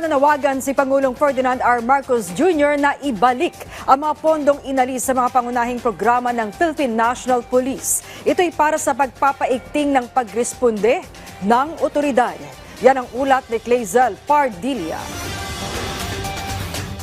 Nananawagan si Pangulong Ferdinand R. Marcos Jr. na ibalik ang mga pondong inalis sa mga pangunahing programa ng Philippine National Police. Ito'y para sa pagpapaigting ng pagresponde ng otoridad. Yan ang ulat ni Clazel Pardilla.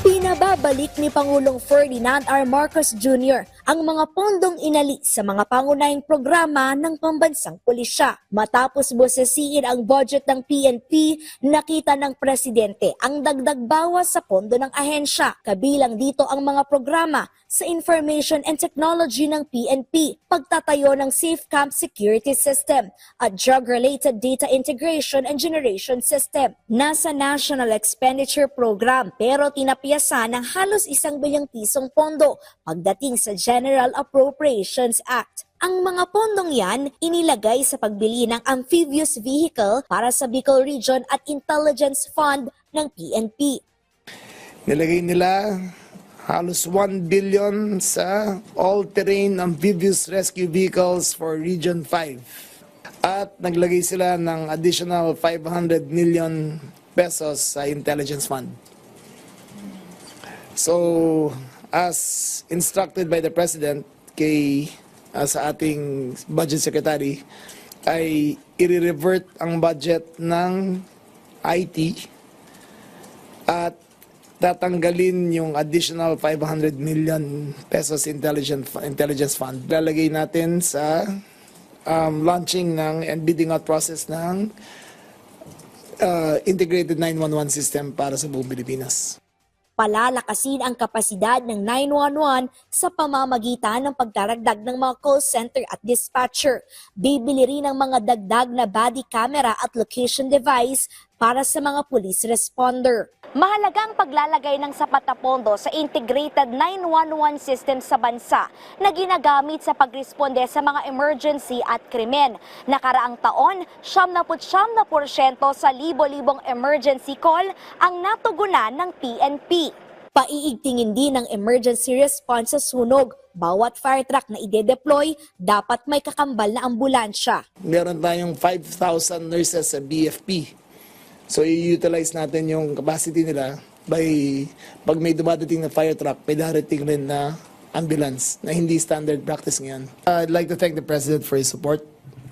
Pinababalik ni Pangulong Ferdinand R. Marcos Jr. ang mga pondong inalis sa mga pangunahing programa ng pambansang pulisya. Matapos bosesiin ang budget ng PNP, nakita ng presidente ang dagdag bawas sa pondo ng ahensya. Kabilang dito ang mga programa sa Information and Technology ng PNP, pagtatayo ng Safe Camp Security System at Drug-Related Data Integration and Generation System. Nasa National Expenditure Program pero tinapiyasan ng halos 1 bilyong pisong pondo pagdating sa General Appropriations Act. Ang mga pondong yan inilagay sa pagbili ng amphibious vehicle para sa Bicol Region at Intelligence Fund ng PNP. Nilagay nila halos 1 billion sa all-terrain amphibious rescue vehicles for Region 5. At naglagay sila ng additional 500 million pesos sa Intelligence Fund. So, as instructed by the President sa ating Budget Secretary, ay i-revert ang budget ng IT at tatanggalin yung additional 500 million pesos Intelligence Fund. Lalagay natin sa launching and bidding out process ng Integrated 911 System para sa buong Pilipinas. Palalakasin ang kapasidad ng 911 sa pamamagitan ng pagdaragdag ng mga call center at dispatcher. Bibili rin ng mga dagdag na body camera at location device para sa mga police responder. Mahalagang paglalagay ng sapat na pondo sa Integrated 911 System sa bansa na ginagamit sa pagresponde sa mga emergency at krimen. Nakaraang taon, 79% sa libo-libong emergency call ang natugunan ng PNP. Paiigtingin din ang emergency response sa sunog. Bawat fire truck na ide-deploy, dapat may kakambal na ambulansya. Meron tayong 5,000 nurses sa BFP. So, i-utilize natin yung capacity nila by pag may dumadating na fire truck, may darating rin na ambulance na hindi standard practice ngayon. I'd like to thank the President for his support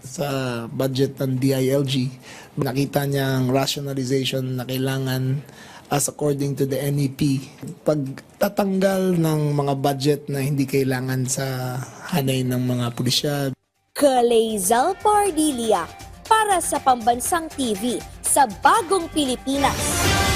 sa budget ng DILG. Nakita niyang rationalization na kailangan as according to the NEP. Pagtatanggal ng mga budget na hindi kailangan sa hanay ng mga pulisya. Clazel Pardilla para sa Pambansang TV sa Bagong Pilipinas.